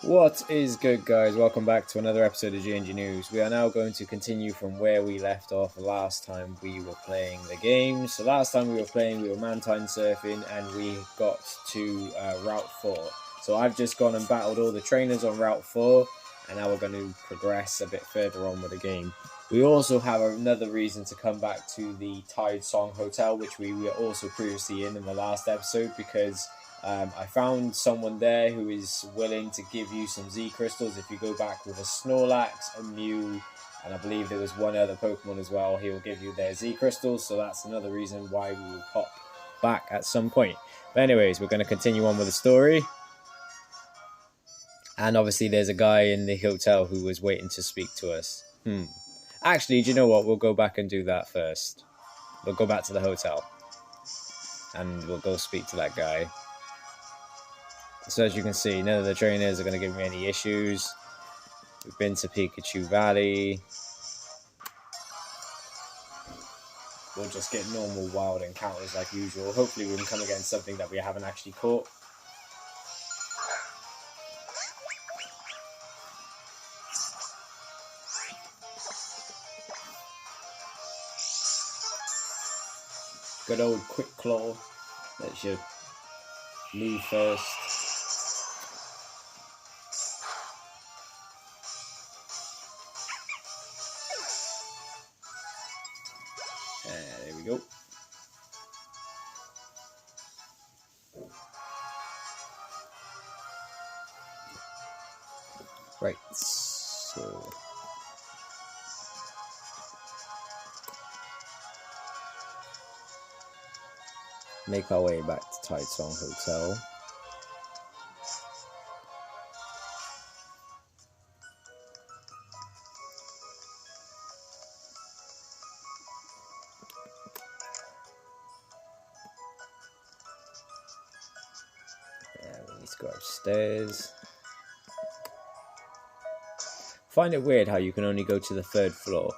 What is good, guys? Welcome back to another episode of GNG News. We are now going to continue from where we left off last time we were playing the game. So last time we were playing, we were Mantine surfing and we got to Route 4. So I've just gone and battled all the trainers on Route 4 and now we're going to progress a bit further on with the game. We also have another reason to come back to the Tide Song Hotel, which we were also previously in the last episode, because I found someone there who is willing to give you some Z crystals if you go back with a Snorlax, a Mew, and I believe there was one other Pokemon as well. He will give you their Z crystals, so that's another reason why we will pop back at some point. But anyways, we're going to continue on with the story. And obviously there's a guy in the hotel who was waiting to speak to us. Actually, do you know what? We'll go back and do that first. We'll go back to the hotel. And we'll go speak to that guy. So as you can see, none of the trainers are going to give me any issues. We've been to Pikachu Valley. We'll just get normal wild encounters like usual. Hopefully we can come against something that we haven't actually caught. Good old Quick Claw. Let's you move first. There we go. Right, so make our way back to Tide Song Hotel. We need to go upstairs. Find it weird how you can only go to the 3rd floor.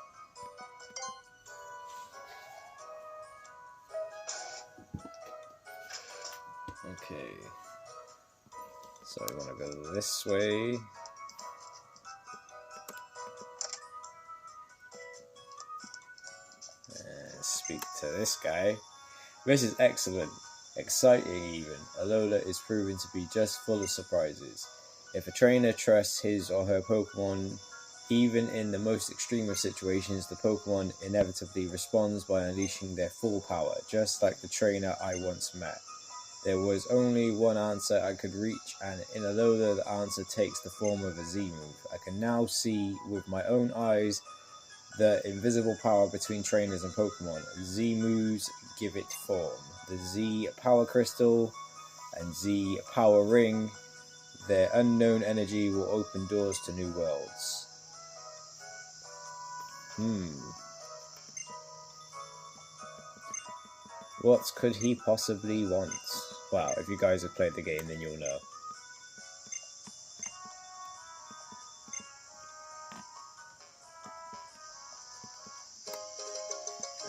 Okay. So we want to go this way. And speak to this guy. This is excellent. Exciting even. Alola is proven to be just full of surprises. If a trainer trusts his or her Pokemon, even in the most extreme of situations, the Pokemon inevitably responds by unleashing their full power, just like the trainer I once met. There was only one answer I could reach, and in Alola the answer takes the form of a Z move. I can now see with my own eyes the invisible power between trainers and Pokemon. Z moves give it form. The Z Power Crystal and Z Power Ring, their unknown energy will open doors to new worlds. What could he possibly want? Well, if you guys have played the game, then you'll know.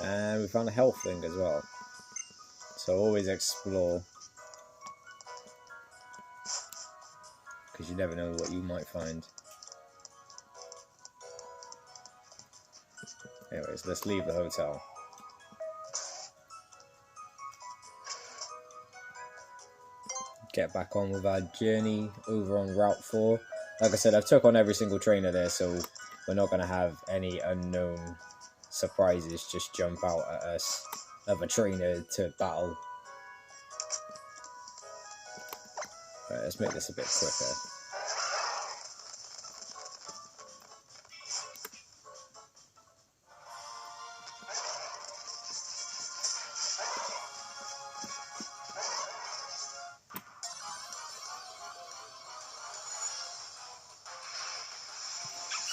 And we found a health thing as well. So always explore, because you never know what you might find. Anyways, let's leave the hotel. Get back on with our journey over on Route 4. Like I said, I've took on every single trainer there, so we're not going to have any unknown surprises just jump out at us of a trainer to battle. Right, let's make this a bit quicker.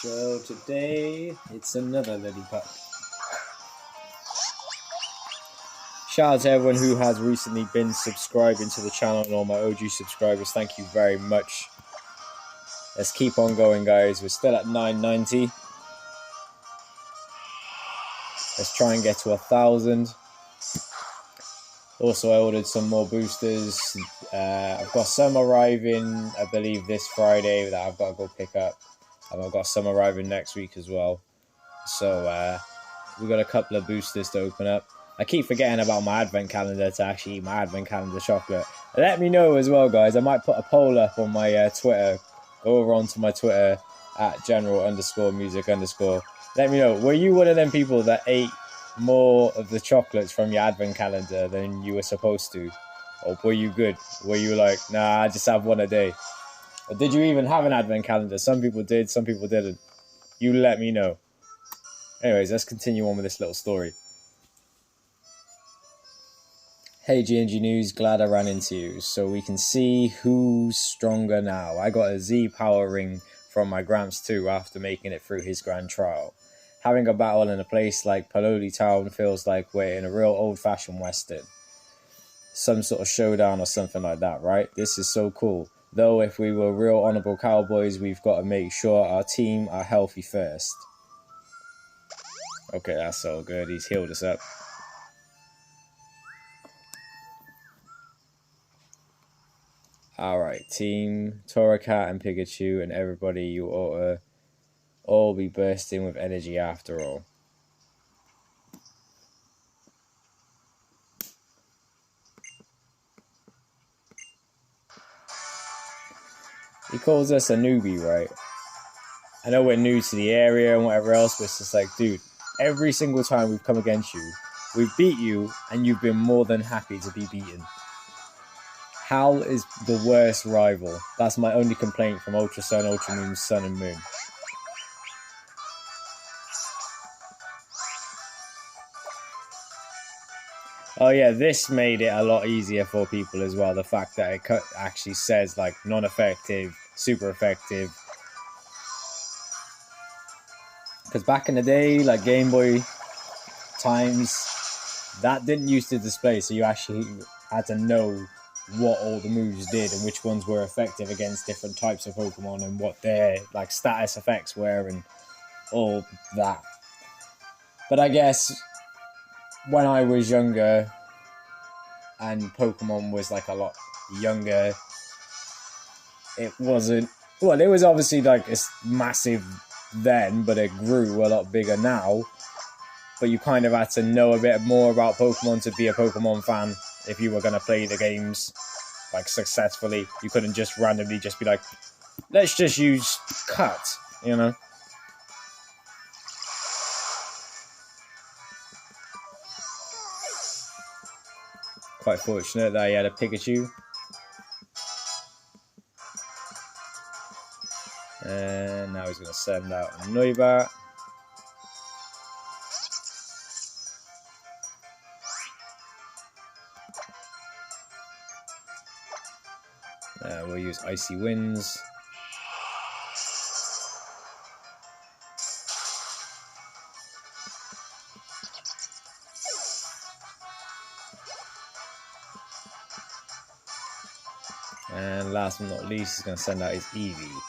So today, it's another Lillipup. Shout out to everyone who has recently been subscribing to the channel and all my OG subscribers. Thank you very much. Let's keep on going, guys. We're still at 990. Let's try and get to 1,000. Also, I ordered some more boosters. I've got some arriving, I believe, this Friday that I've got to go pick up. And I've got some arriving next week as well. So we've got a couple of boosters to open up. I keep forgetting about my advent calendar to actually eat my advent calendar chocolate. Let me know as well, guys. I might put a poll up on my Twitter. Go over onto my Twitter at general_music_. Let me know. Were you one of them people that ate more of the chocolates from your advent calendar than you were supposed to? Or were you good? Were you like, nah, I just have one a day? Or did you even have an advent calendar? Some people did, some people didn't. You let me know. Anyways, let's continue on with this little story. Hey GNG News, glad I ran into you. So we can see who's stronger now. I got a Z power ring from my Gramps too after making it through his grand trial. Having a battle in a place like Paloli Town feels like we're in a real old-fashioned western. Some sort of showdown or something like that, right? This is so cool. Though if we were real honorable cowboys, we've got to make sure our team are healthy first. Okay, that's so good. He's healed us up. Alright, team Torracat and Pikachu and everybody, you ought to all be bursting with energy after all. He calls us a newbie, right? I know we're new to the area and whatever else, but it's just like, dude, every single time we've come against you, we've beat you and you've been more than happy to be beaten. Hal is the worst rival. That's my only complaint from Ultra Sun, Ultramoon, Sun and Moon. Oh yeah, this made it a lot easier for people as well. The fact that it actually says like non-effective, super effective. Because back in the day, like Game Boy times, that didn't used to display, so you actually had to know what all the moves did and which ones were effective against different types of Pokemon and what their like status effects were and all that. But I guess when I was younger and Pokemon was like a lot younger, it wasn't, well, it was obviously like it's massive then, but it grew a lot bigger now. But you kind of had to know a bit more about Pokemon to be a Pokemon fan if you were going to play the games like successfully. You couldn't just randomly just be like, let's just use Cut, you know? Quite fortunate that he had a Pikachu. And now he's going to send out a Noibat. We'll use Icy Winds. And last but not least, he's going to send out his Eevee.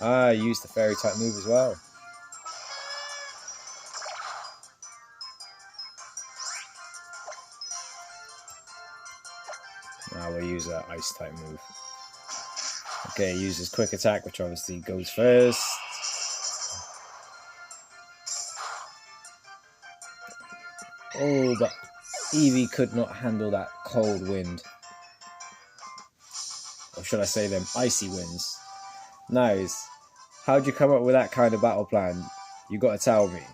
Ah, I used the Fairy type move as well. Now we'll use that Ice type move. Okay, use his Quick Attack, which obviously goes first. Oh, but Eevee could not handle that cold wind. Or should I say them icy winds. Nice. How'd you come up with that kind of battle plan? You gotta tell me. It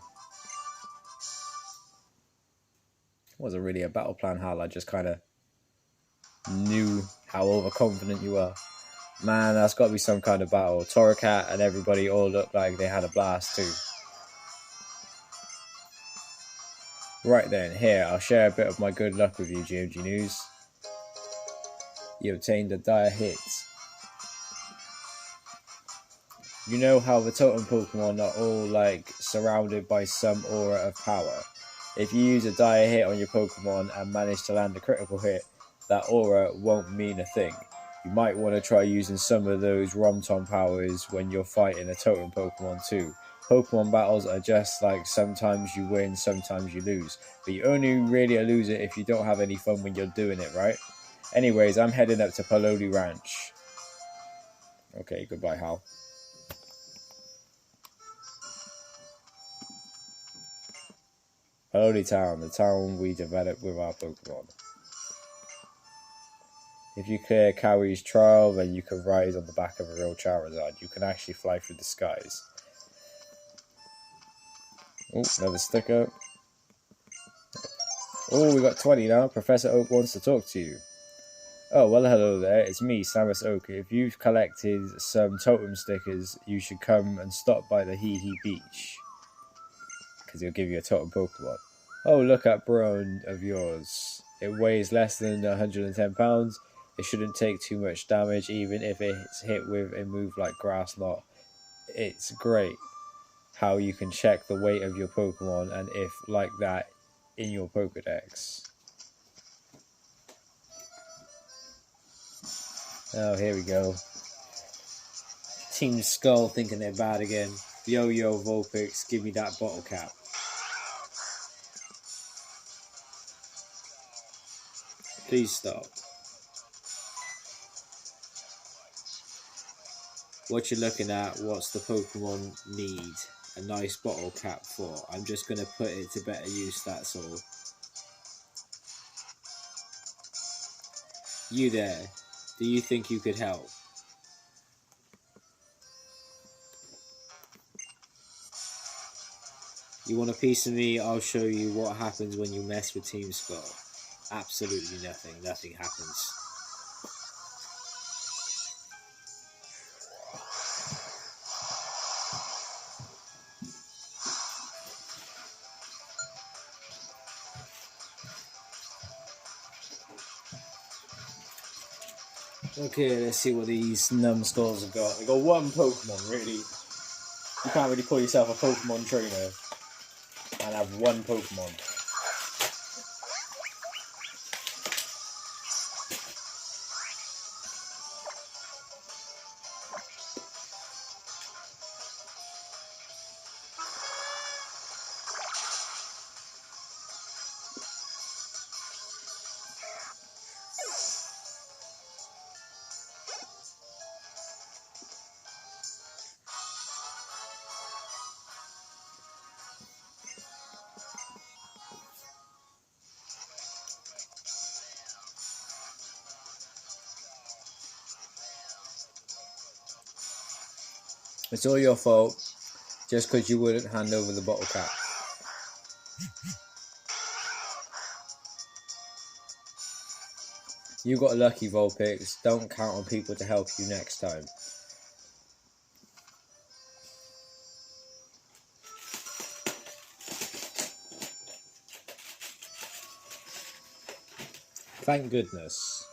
wasn't really a battle plan, Hal. I just kind of knew how overconfident you were. Man, that's got to be some kind of battle. Torracat and everybody all looked like they had a blast too. Right then, here, I'll share a bit of my good luck with you, GMG News. You obtained a dire hit. You know how the totem Pokemon are all like surrounded by some aura of power. If you use a dire hit on your Pokemon and manage to land a critical hit, that aura won't mean a thing. You might want to try using some of those Rom-Tom powers when you're fighting a totem Pokemon too. Pokemon battles are just like sometimes you win, sometimes you lose. But you only really lose it if you don't have any fun when you're doing it, right? Anyways, I'm heading up to Paloli Ranch. Okay, goodbye, Hal. Paloli Town, the town we developed with our Pokemon. If you clear Cowie's trial, then you can ride on the back of a real Charizard. You can actually fly through the skies. Oh, another sticker. Oh, we got 20 now. Professor Oak wants to talk to you. Oh, well, hello there. It's me, Samus Oak. If you've collected some totem stickers, you should come and stop by the Hee Hee Beach. Because he'll give you a totem Pokemon. Oh, look at Brown of yours. It weighs less than 110 pounds. It shouldn't take too much damage, even if it's hit with a move like Grass Knot. It's great how you can check the weight of your Pokemon and if like that in your Pokedex. Oh, here we go. Team Skull thinking they're bad again. Yo-Yo Vulpix, give me that bottle cap. Please stop. What you're looking at, what's the Pokemon need a nice bottle cap for? I'm just going to put it to better use, that's all. You there, do you think you could help? You want a piece of me? I'll show you what happens when you mess with Team Skull. Absolutely nothing. Nothing happens. Okay, let's see what these numbskulls have got. They got one Pokemon, really. You can't really call yourself a Pokemon trainer and have one Pokemon. It's all your fault, just because you wouldn't hand over the bottle cap. You got lucky, Vulpix. Don't count on people to help you next time. Thank goodness.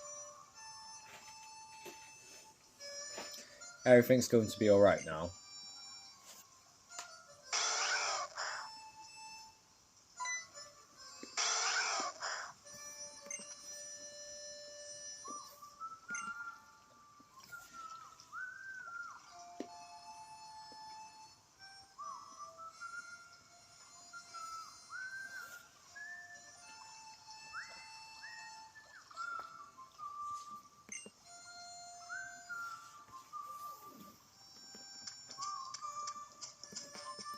Everything's going to be alright now.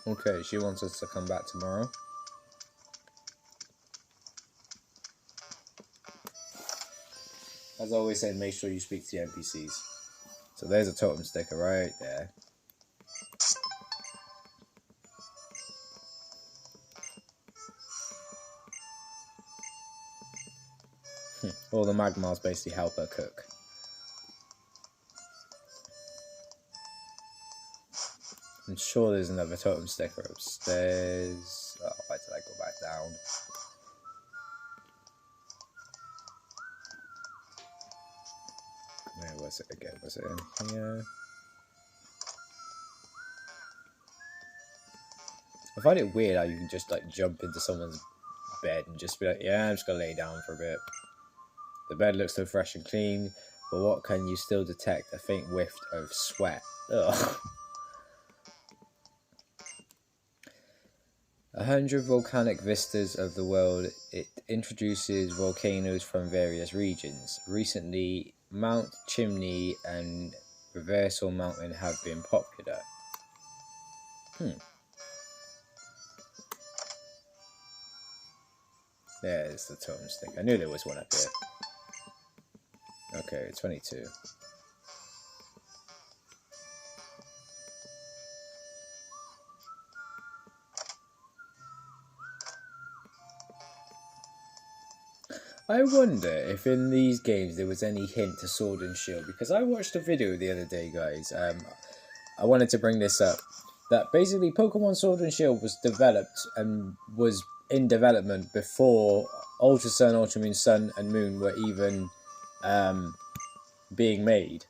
Okay, she wants us to come back tomorrow. As I always said, make sure you speak to the NPCs. So there's a totem sticker right there. All the Magmars basically help her cook. I'm sure there's another totem sticker upstairs. Oh, why did I go back down? Where was it again? Was it in here? I find it weird how you can just like jump into someone's bed and just be like, yeah, I'm just gonna lay down for a bit. The bed looks so fresh and clean, but what can you still detect? A faint whiff of sweat. Ugh. 100 volcanic vistas of the world. It introduces volcanoes from various regions. Recently, Mount Chimney and Reversal Mountain have been popular. There's the totem stick. I knew there was one up here. Okay, 22. I wonder if in these games there was any hint to Sword and Shield, because I watched a video the other day, guys. I wanted to bring this up. That basically Pokemon Sword and Shield was developed and was in development before Ultra Sun, Ultra Moon, Sun and Moon were even being made.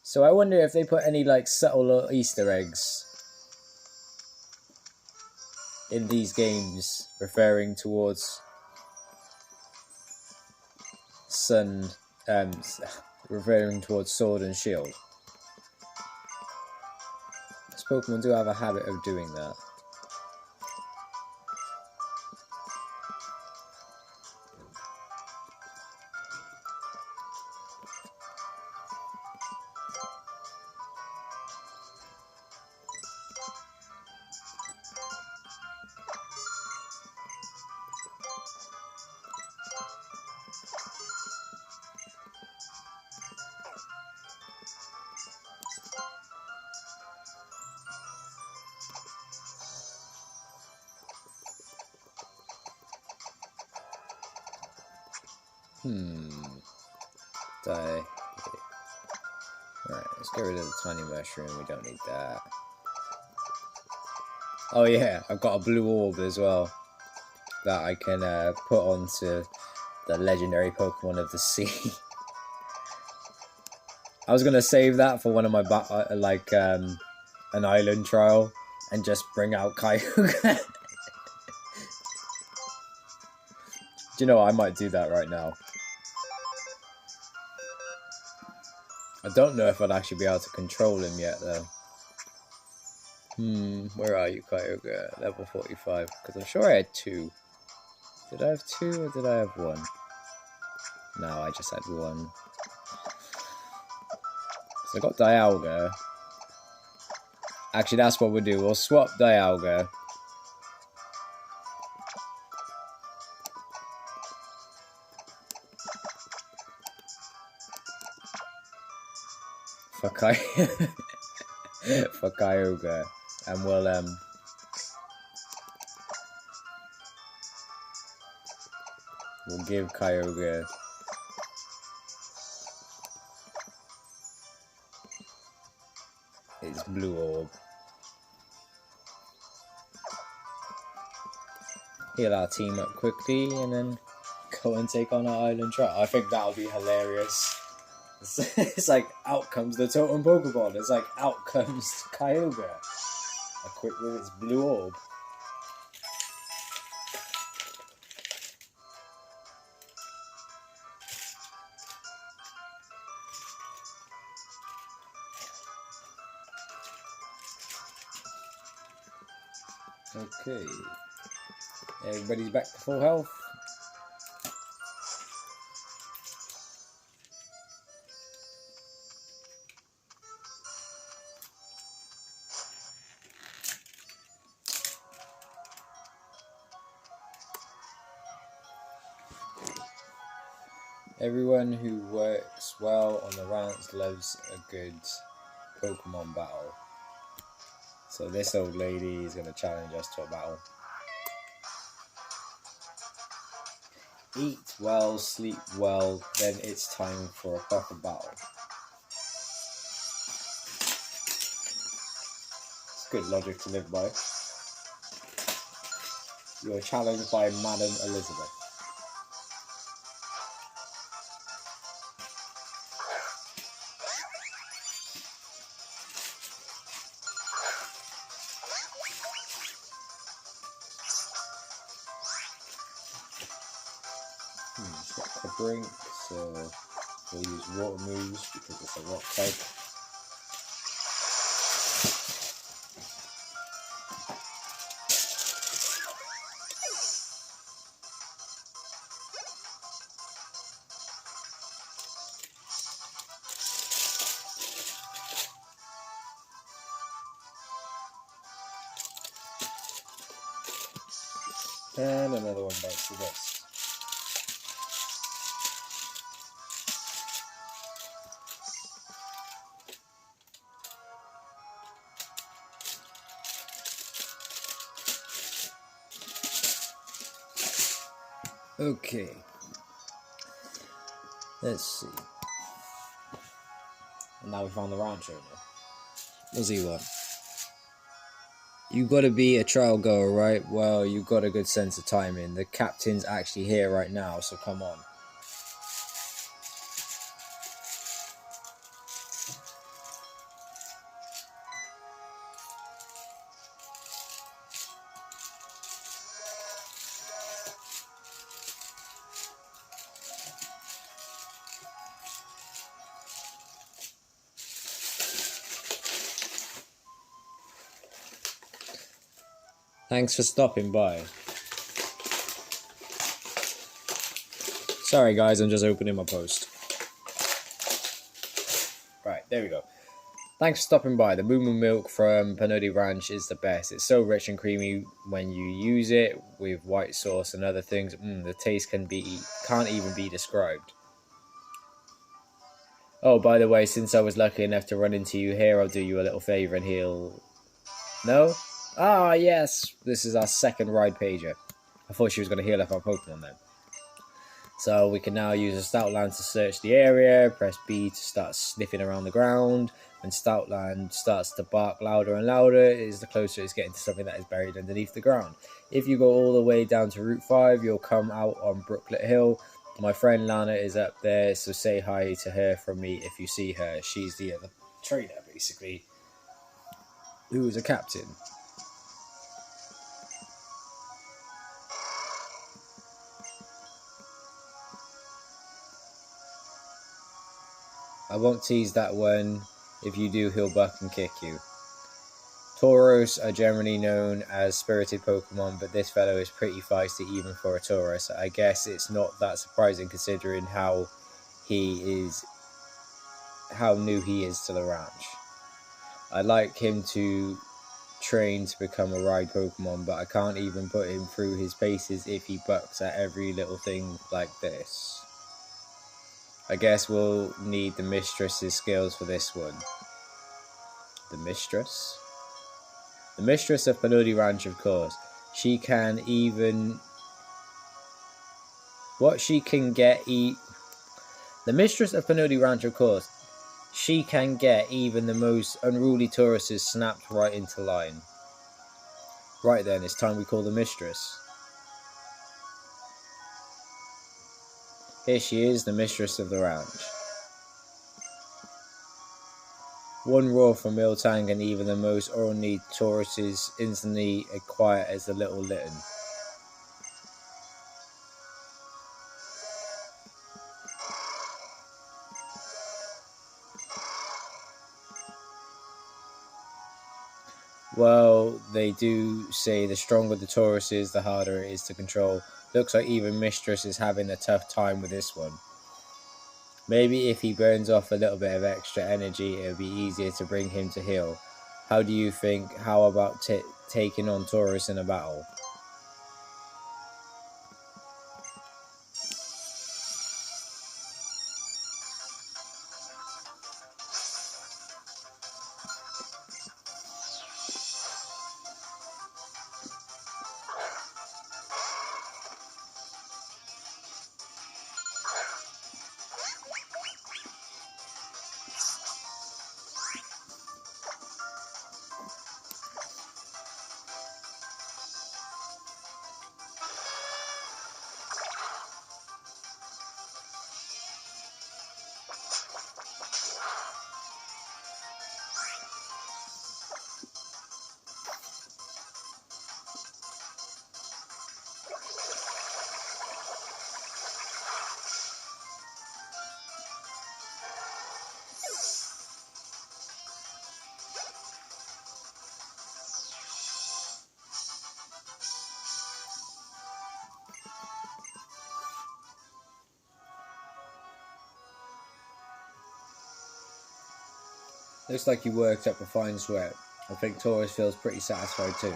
So I wonder if they put any like subtle little Easter eggs in these games referring towards Sun, referring towards Sword and Shield. Because Pokemon do have a habit of doing that. Die. Alright, let's get rid of the tiny mushroom. We don't need that. Oh yeah, I've got a blue orb as well that I can put onto the legendary Pokemon of the sea. I was gonna save that for one of my an island trial and just bring out Kyogre. Do you know what? I might do that right now. I don't know if I'd actually be able to control him yet, though. Where are you, Kyogre? Level 45. Because I'm sure I had 2. Did I have 2 or did I have 1? No, I just had 1. So I got Dialga. Actually, that's what we'll do. We'll swap Dialga. For Kyogre. And we'll give Kyogre his blue orb. Heal our team up quickly and then go and take on our island trial. I think that'll be hilarious. It's like, out comes the totem Pokemon. It's like, out comes Kyogre. Equipped with its blue orb. Okay. Everybody's back to full health. Everyone who works well on the rounds loves a good Pokemon battle. So this old lady is going to challenge us to a battle. Eat well, sleep well, then it's time for a proper battle. It's good logic to live by. You're challenged by Madam Elizabeth. Brink, so so we'll use water moves because it's a rock type. And another one bites the dust. Okay. Let's see. And now we found the ranch owner. What's he want? You gotta be a trial goer, right? Well, you got a good sense of timing. The captain's actually here right now, so come on. Thanks for stopping by. Sorry guys, I'm just opening my post. Right, there we go. Thanks for stopping by. The Moo milk from PANIOLA Ranch is the best. It's so rich and creamy when you use it with white sauce and other things. The taste can't even be described. Oh, by the way, since I was lucky enough to run into you here, I'll do you a little favor and heal... No? Ah, yes! This is our second ride pager. I thought she was going to heal up our Pokemon then. So we can now use a Stoutland to search the area, press B to start sniffing around the ground. When Stoutland starts to bark louder and louder, it is the closer it's getting to something that is buried underneath the ground. If you go all the way down to Route 5, you'll come out on Brooklet Hill. My friend Lana is up there, so say hi to her from me if you see her. She's the other trainer, basically, who is a captain. I won't tease that one. If you do, he'll buck and kick you. Tauros are generally known as spirited Pokemon, but this fellow is pretty feisty even for a Tauros. I guess it's not that surprising considering how new he is to the ranch. I'd like him to train to become a ride Pokemon, but I can't even put him through his paces if he bucks at every little thing like this. I guess we'll need the mistress's skills for this one. The mistress? The mistress of PANIOLA Ranch, of course. She can even... What she can get... The mistress of PANIOLA Ranch, of course. She can get even the most unruly Tauruses snapped right into line. Right then, it's time we call the mistress. Here she is, the mistress of the ranch. One roar from Miltank and even the most ornery Tauruses instantly as quiet as the little Litten. Well, they do say the stronger the Taurus is, the harder it is to control. Looks like even Mistress is having a tough time with this one. Maybe if he burns off a little bit of extra energy, it'll be easier to bring him to heal. How do you think? How about taking on Taurus in a battle? Looks like you worked up a fine sweat. I think Taurus feels pretty satisfied too.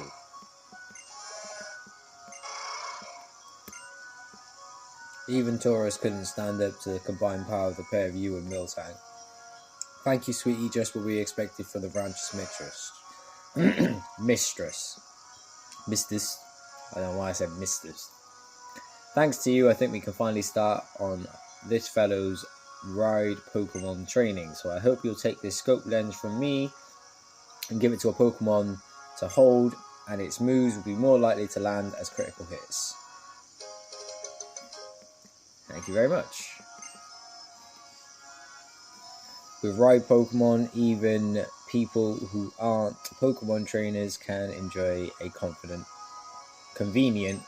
Even Taurus couldn't stand up to the combined power of the pair of you and Miltank. Thank you, sweetie, just what we expected from the branch's mistress. Mistress. I don't know why I said mistress. Thanks to you, I think we can finally start on this fellow's ride Pokemon training. So I hope you'll take this scope lens from me and give it to a Pokemon to hold, and its moves will be more likely to land as critical hits. Thank you very much. With ride Pokemon, even people who aren't Pokemon trainers can enjoy a convenient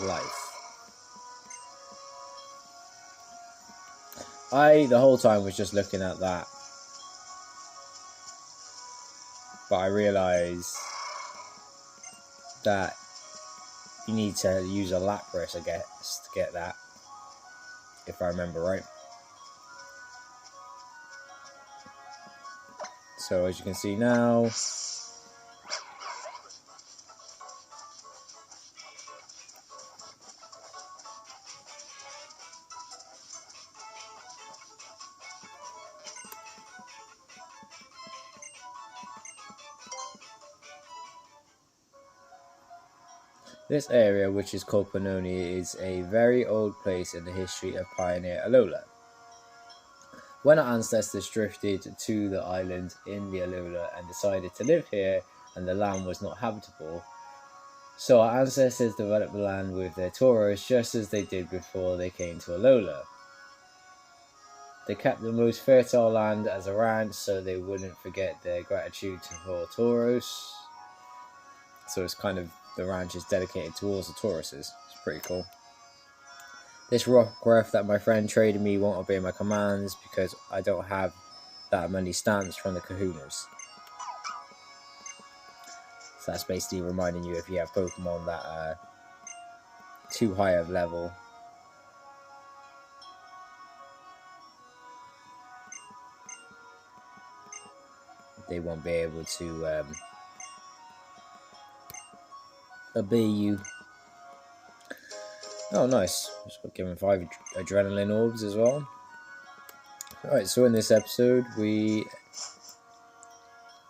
life. I, the whole time, was just looking at that, but I realised that you need to use a Lapras, I guess, to get that, if I remember right. So as you can see now, this area, which is called Paniola, is a very old place in the history of Pioneer Alola. When our ancestors drifted to the island in the Alola and decided to live here, and the land was not habitable, so our ancestors developed the land with their Tauros just as they did before they came to Alola. They kept the most fertile land as a ranch so they wouldn't forget their gratitude for Tauros. So it's kind of, the ranch is dedicated towards the Tauruses. It's pretty cool. This Rockruff that my friend traded me won't obey my commands because I don't have that many stamps from the Kahunas. So that's basically reminding you, if you have Pokemon that are too high of level, they won't be able to obey you. Oh, nice. Just got given 5 adrenaline orbs as well. Alright, so in this episode, we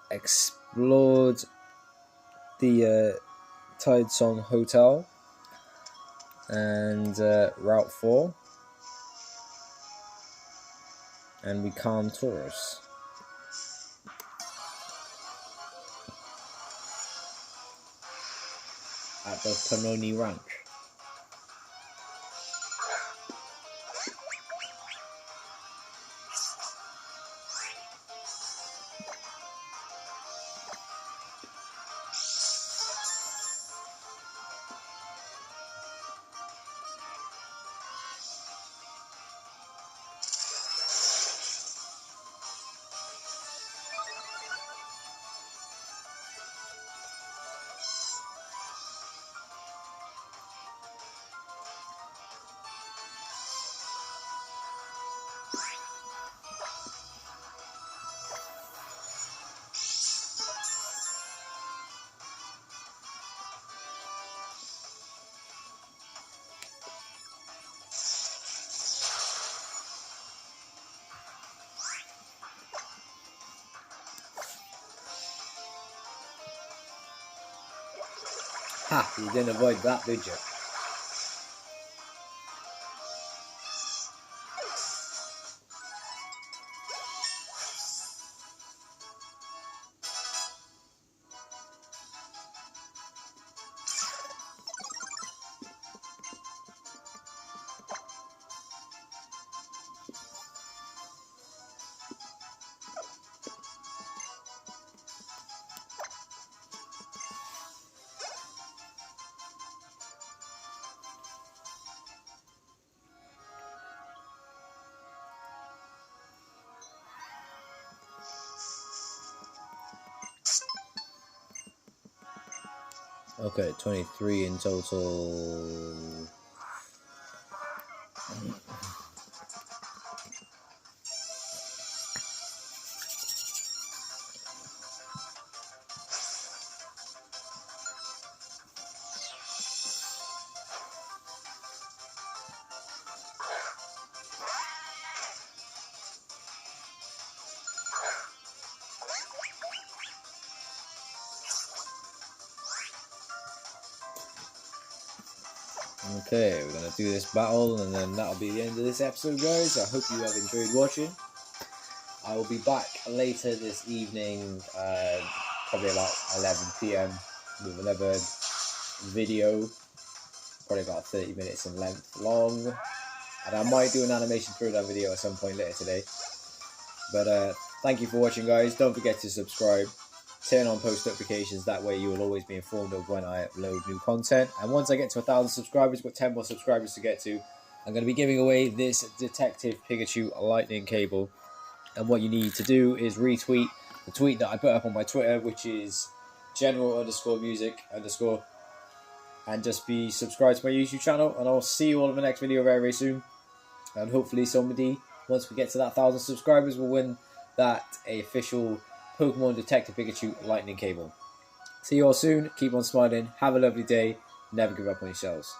explored the Tidesong Hotel and Route 4, and we calmed Taurus. At the Panoni Ranch. Ha! You didn't avoid that, did you? Okay, 23 in total. Okay, we're going to do this battle, and then that'll be the end of this episode, guys. I hope you have enjoyed watching. I will be back later this evening, probably about 11 PM, with another video, probably about 30 minutes in length long. And I might do an animation throwdown video at some point later today. But thank you for watching, guys. Don't forget to subscribe. Turn on post notifications. That way you will always be informed of when I upload new content. And once I get to 1,000 subscribers, got 10 more subscribers to get to, I'm going to be giving away this Detective Pikachu lightning cable. And what you need to do is retweet the tweet that I put up on my Twitter, which is general_music_, and just be subscribed to my YouTube channel. And I'll see you all in the next video very, very soon. And hopefully somebody, once we get to that 1,000 subscribers, will win that official Pokemon Detective Pikachu lightning cable. See you all soon. Keep on smiling. Have a lovely day. Never give up on yourselves.